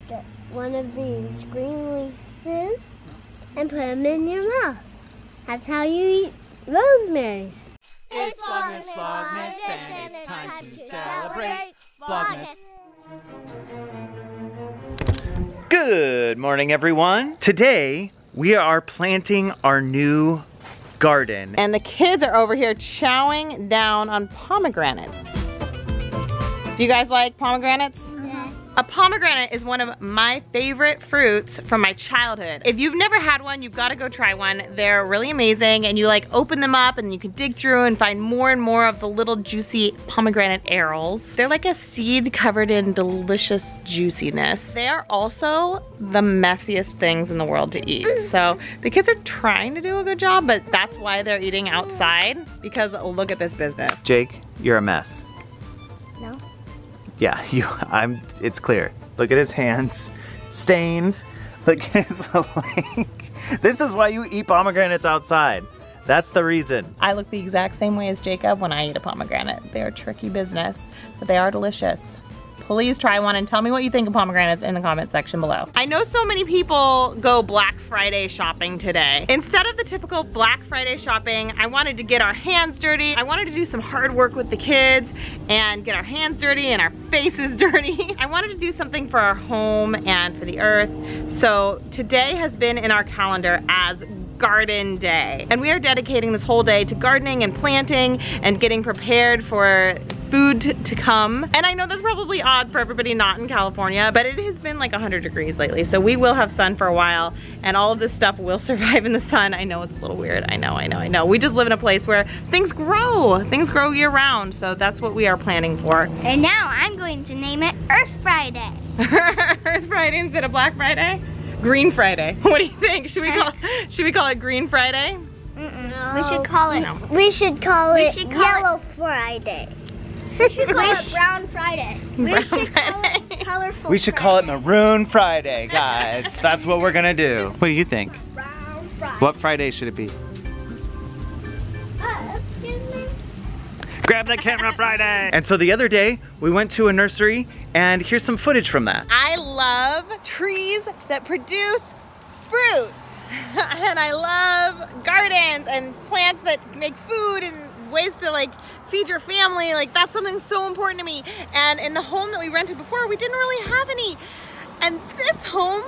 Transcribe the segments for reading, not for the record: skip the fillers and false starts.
get one of these green leaves and put them in your mouth. That's how you eat rosemary's. It's Vlogmas, and it's time to celebrate Vlogmas. Good morning, everyone. Today, we are planting our new garden. And the kids are over here chowing down on pomegranates. Do you guys like pomegranates? Yes. A pomegranate is one of my favorite fruits from my childhood. If you've never had one, you've got to go try one. They're really amazing, and you like open them up and you can dig through and find more and more of the little juicy pomegranate arils. They're like a seed covered in delicious juiciness. They are also the messiest things in the world to eat. So the kids are trying to do a good job, but that's why they're eating outside, because look at this business. Jake, you're a mess. No. Yeah, it's clear. Look at his hands, stained. Look at his leg. This is why you eat pomegranates outside. That's the reason. I look the exact same way as Jacob when I eat a pomegranate. They're tricky business, but they are delicious. Please try one and tell me what you think of pomegranates in the comment section below. I know so many people go Black Friday shopping today. Instead of the typical Black Friday shopping, I wanted to get our hands dirty. I wanted to do some hard work with the kids and get our hands dirty and our faces dirty. I wanted to do something for our home and for the earth. So today has been in our calendar as Garden Day. And we are dedicating this whole day to gardening and planting and getting prepared for food to come. And I know that's probably odd for everybody not in California, but it has been like 100 degrees lately, so we will have sun for a while, and all of this stuff will survive in the sun. I know it's a little weird. I know. We just live in a place where things grow year round, so that's what we are planning for. And now I'm going to name it Earth Friday. Earth Friday instead of Black Friday? Green Friday. What do you think? Should we call it Green Friday? No. We should call it Yellow Friday. We should call it Brown Friday. Brown Friday. Colorful We should call it Maroon Friday, guys. That's what we're gonna do. What do you think? Brown Friday. What Friday should it be? Excuse me? Grab the camera Friday! And so the other day, we went to a nursery, and here's some footage from that. I love trees that produce fruit. And I love gardens and plants that make food and ways to like feed your family. Like that's something so important to me. And in the home that we rented before, we didn't really have any. And this home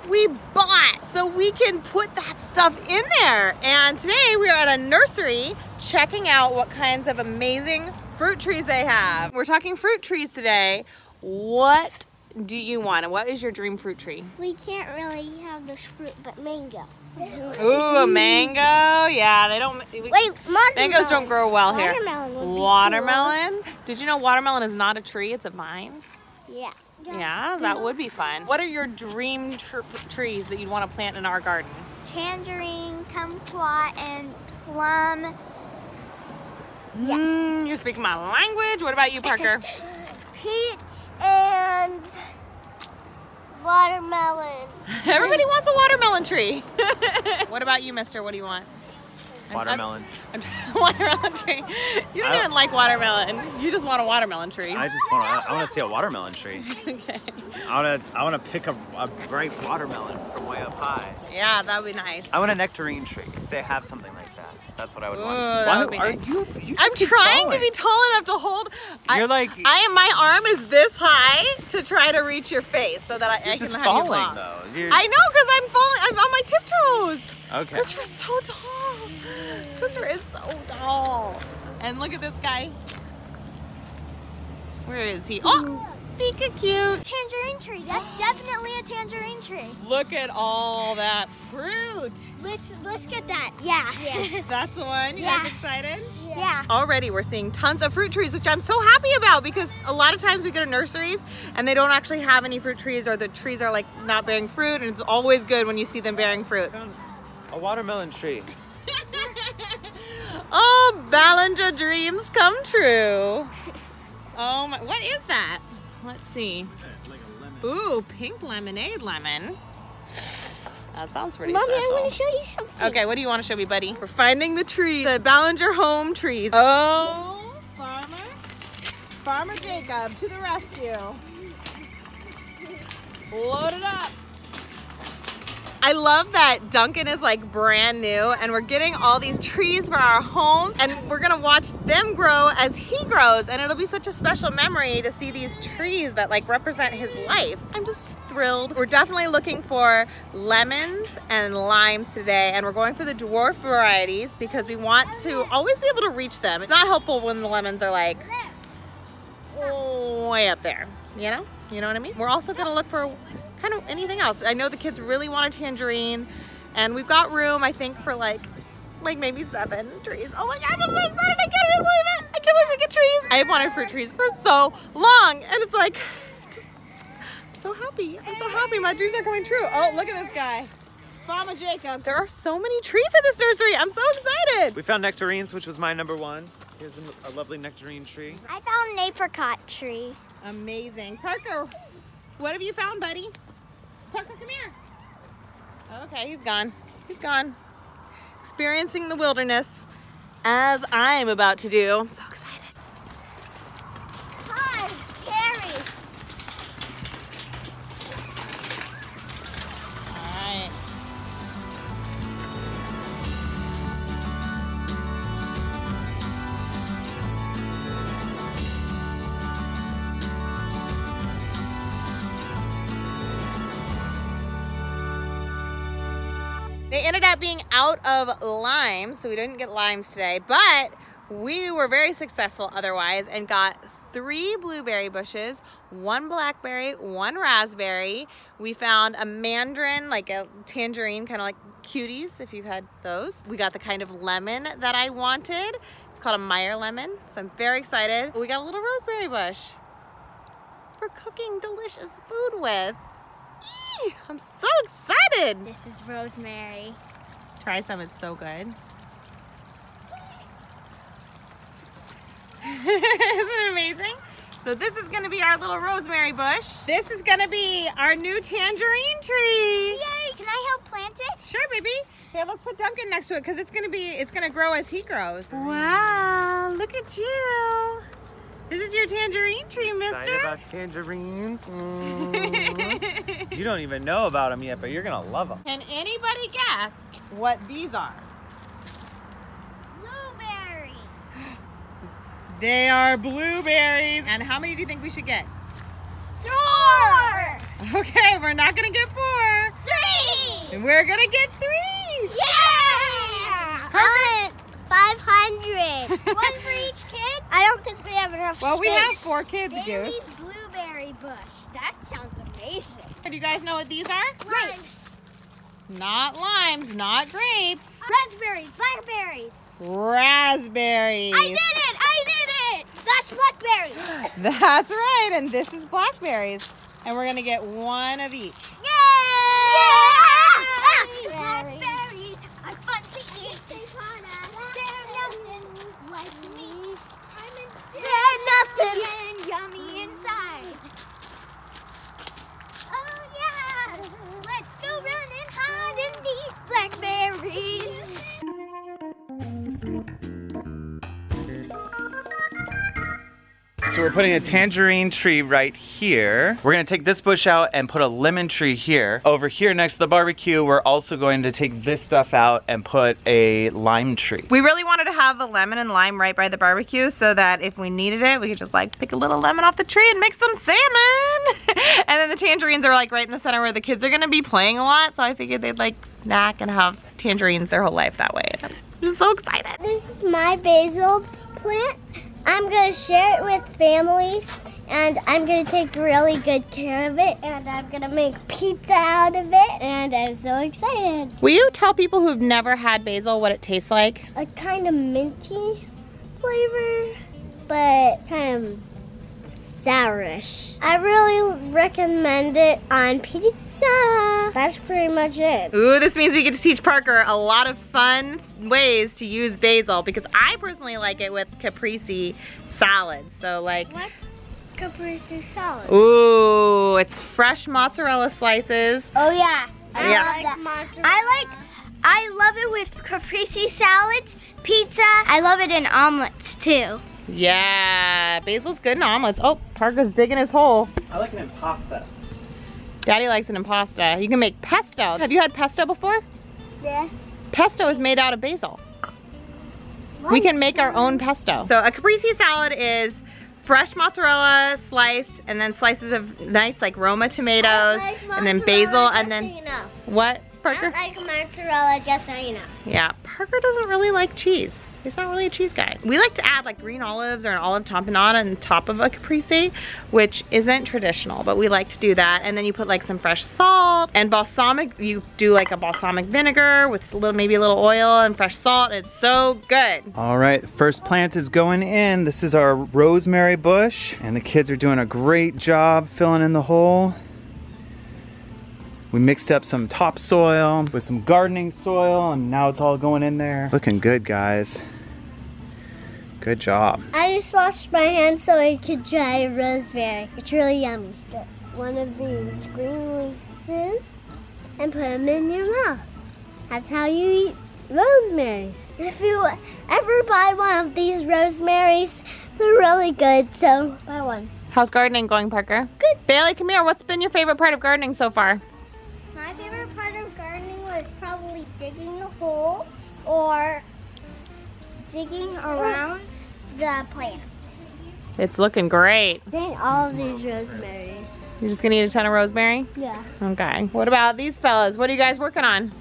we bought, so we can put that stuff in there. And today we are at a nursery checking out what kinds of amazing fruit trees they have. We're talking fruit trees today. What do you want? What is your dream fruit tree? We can't really have this fruit, but mango. Ooh, a mango. Yeah, they don't. Mangoes don't grow well here. Watermelon would be Watermelon? Did you know watermelon is not a tree? It's a vine. Yeah. Yeah, that would be fun. What are your dream trees that you'd want to plant in our garden? Tangerine, kumquat, and plum. Yeah. You're speaking my language. What about you, Parker? Peach and watermelon. Everybody wants a watermelon tree. What about you, mister? What do you want? Watermelon. Watermelon tree. You don't even like watermelon. You just want a watermelon tree. I want to see a watermelon tree. Okay. I want to pick a bright watermelon from way up high. Yeah, that would be nice. I want a nectarine tree, if they have something like that. That's what I would want. That would be nice. You I'm just keep trying falling. to be tall enough to hold. My arm is this high to try to reach your face so that I can just have falling, you block. though. I know, because I'm falling. I'm on my tiptoes. Okay. Twister's so tall. Twister is so tall. And look at this guy. Where is he? Oh, Pika cute. Tangerine tree. That's definitely a tangerine tree. Look at all that fruit. Let's get that. Yeah. That's the one. You guys excited? Yeah. Already we're seeing tons of fruit trees, which I'm so happy about, because a lot of times we go to nurseries and they don't actually have any fruit trees, or the trees are like not bearing fruit, and it's always good when you see them bearing fruit. A watermelon tree. Oh, Ballinger dreams come true. Oh my, what is that? Let's see. Ooh, pink lemonade lemon. That sounds pretty Mommy, special. I want to show you something. Okay, what do you want to show me, buddy? We're finding the trees, the Ballinger home trees. Oh, Farmer Jacob to the rescue. Load it up. I love that Duncan is like brand new and we're getting all these trees for our home and we're gonna watch them grow as he grows, and it'll be such a special memory to see these trees that like represent his life. I'm just thrilled. We're definitely looking for lemons and limes today, and we're going for the dwarf varieties because we want to always be able to reach them. It's not helpful when the lemons are like way up there, you know? You know what I mean? We're also gonna look for kind of anything else. I know the kids really want a tangerine, and we've got room, I think, for like maybe 7 trees. Oh my gosh, I'm so excited! I can't even believe it! I can't believe we get trees! I've wanted fruit trees for so long, and it's like, just, I'm so happy. I'm so happy. My dreams are coming true. Oh, look at this guy. Mama Jacob. There are so many trees in this nursery. I'm so excited. We found nectarines, which was my #1. Here's a lovely nectarine tree. I found an apricot tree. Amazing. Parker, what have you found, buddy? Parker, come here. Okay, he's gone. He's gone. Experiencing the wilderness as I'm about to do. I'm so excited. Hi, Carrie. All right. They ended up being out of limes, so we didn't get limes today, but we were very successful otherwise and got 3 blueberry bushes, 1 blackberry, 1 raspberry. We found a mandarin, like a tangerine, kind of like cuties, if you've had those. We got the kind of lemon that I wanted. It's called a Meyer lemon, so I'm very excited. We got a little rosemary bush for cooking delicious food with. I'm so excited. This is rosemary. Try some, it's so good. Isn't it amazing? So this is gonna be our little rosemary bush. This is gonna be our new tangerine tree. Yay, can I help plant it? Sure, baby. Here, let's put Duncan next to it because it's gonna grow as he grows. Wow, look at you. This is your tangerine tree, mister. Excited about tangerines. You don't even know about them yet, but you're gonna love them. Can anybody guess what these are? Blueberry. They are blueberries. And how many do you think we should get? 4. Okay, we're not gonna get 4. 3. We're gonna get 3. Yeah. 500. 1 for each kid? I don't think we have enough Well, space. we have 4 kids, Bailey's Goose. blueberry bush. That sounds amazing. Do you guys know what these are? Grapes. Not limes, not grapes. Raspberries. Blackberries. Raspberries. I did it! I did it! That's blackberries. That's right, and this is blackberries. And we're gonna get 1 of each. Yay! Yeah! Blackberries are fun to eat. They're nothing like me. They're nothing and yummy inside. Oh yeah! Let's go run and hide and eat blackberries. So we're putting a tangerine tree right here. We're gonna take this bush out and put a lemon tree here. Over here next to the barbecue, we're also going to take this stuff out and put a lime tree. We really wanted to have the lemon and lime right by the barbecue so that if we needed it, we could just like pick a little lemon off the tree and make some salmon. And then the tangerines are like right in the center where the kids are gonna be playing a lot. So I figured they'd like snack and have tangerines their whole life that way. I'm just so excited. This is my basil plant. I'm gonna share it with family, and I'm gonna take really good care of it, and I'm gonna make pizza out of it, and I'm so excited. Will you tell people who've never had basil what it tastes like? A kind of minty flavor, but kind of sourish. I really recommend it on pizza. That's pretty much it. Ooh, this means we get to teach Parker a lot of fun ways to use basil because I personally like it with caprese salads. So like, What caprese salad? ooh, it's fresh mozzarella slices. Oh yeah, Yeah. love that. I love it with caprese salads, pizza. I love it in omelets too. Yeah, basil's good in omelets. Oh, Parker's digging his hole. I like it in pasta. Daddy likes it in pasta. You can make pesto. Have you had pesto before? Yes. Pesto is made out of basil. We can make our own pesto. So a caprese salad is fresh mozzarella sliced, and then slices of nice like Roma tomatoes, and then basil, and then what, Parker? I like mozzarella, just so you know. Yeah, Parker doesn't really like cheese. He's not really a cheese guy. We like to add like green olives or an olive tapenade on top of a caprese, which isn't traditional, but we like to do that. And then you put like some fresh salt and balsamic. You do like a balsamic vinegar with a little, maybe a little oil and fresh salt. It's so good. All right, first plant is going in. This is our rosemary bush, and the kids are doing a great job filling in the hole. We mixed up some topsoil with some gardening soil, and now it's all going in there. Looking good, guys. Good job. I just washed my hands so I could try rosemary. It's really yummy. Get one of these green leaves and put them in your mouth. That's how you eat rosemaries. If you ever buy one of these rosemaries, they're really good, so buy one. How's gardening going, Parker? Good. Bailey, come here. What's been your favorite part of gardening so far? My favorite part of gardening was probably digging the holes or digging around the plant. It's looking great. I think all of these rosemaries. You're just gonna eat a ton of rosemary? Yeah. Okay. What about these fellas? What are you guys working on?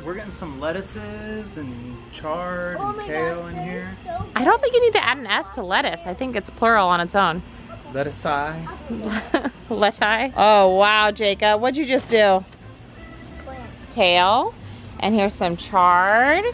We're getting some lettuces and chard and kale in here. I don't think you need to add an S to lettuce. I think it's plural on its own. Lettuce-eye. Lettuce. Oh wow, Jacob. What'd you just do? Kale. And here's some chard.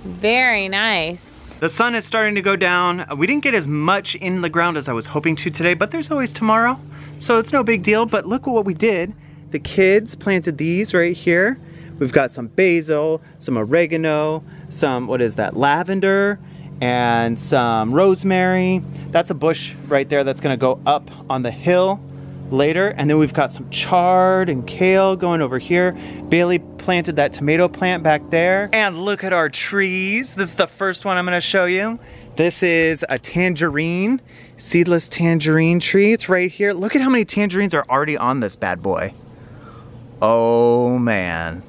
Very nice. The sun is starting to go down. We didn't get as much in the ground as I was hoping to today, but there's always tomorrow, so it's no big deal. But look at what we did. The kids planted these right here. We've got some basil, some oregano, some, what is that, lavender, and some rosemary. That's a bush right there that's gonna go up on the hill later. And then we've got some chard and kale going over here. Bailey planted that tomato plant back there. And look at our trees. This is the first one I'm gonna show you. This is a tangerine, seedless tangerine tree. It's right here. Look at how many tangerines are already on this bad boy. Oh man.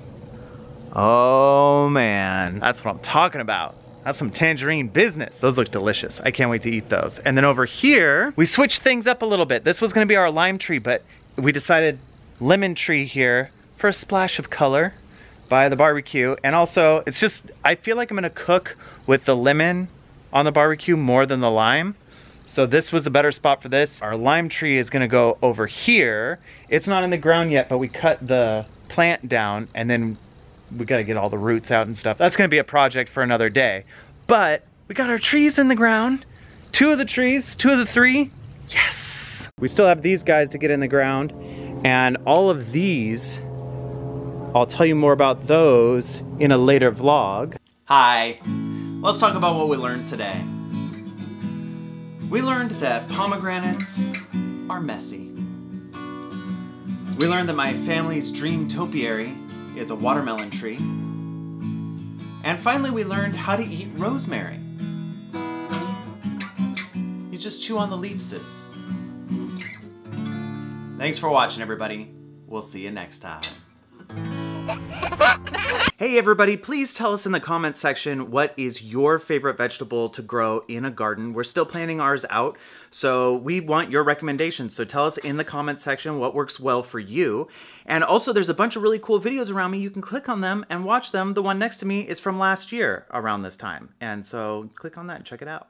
Oh man. That's what I'm talking about. That's some tangerine business. Those look delicious. I can't wait to eat those. And then over here, we switched things up a little bit. This was gonna be our lime tree, but we decided lemon tree here for a splash of color by the barbecue. And also, it's just, I feel like I'm gonna cook with the lemon on the barbecue more than the lime. So this was a better spot for this. Our lime tree is gonna go over here. It's not in the ground yet, but we cut the plant down, and then we gotta get all the roots out and stuff. That's gonna be a project for another day. But we got our trees in the ground. 2 of the trees, 2 of the 3. Yes! We still have these guys to get in the ground, and all of these, I'll tell you more about those in a later vlog. Hi, let's talk about what we learned today. We learned that pomegranates are messy. We learned that my family's dream topiary is a watermelon tree. And finally, we learned how to eat rosemary. You just chew on the leaves. Thanks for watching, everybody. We'll see you next time. Hey everybody, please tell us in the comment section what is your favorite vegetable to grow in a garden. We're still planning ours out, so we want your recommendations. So tell us in the comment section what works well for you. And also there's a bunch of really cool videos around me. You can click on them and watch them. The one next to me is from last year around this time. And so click on that and check it out.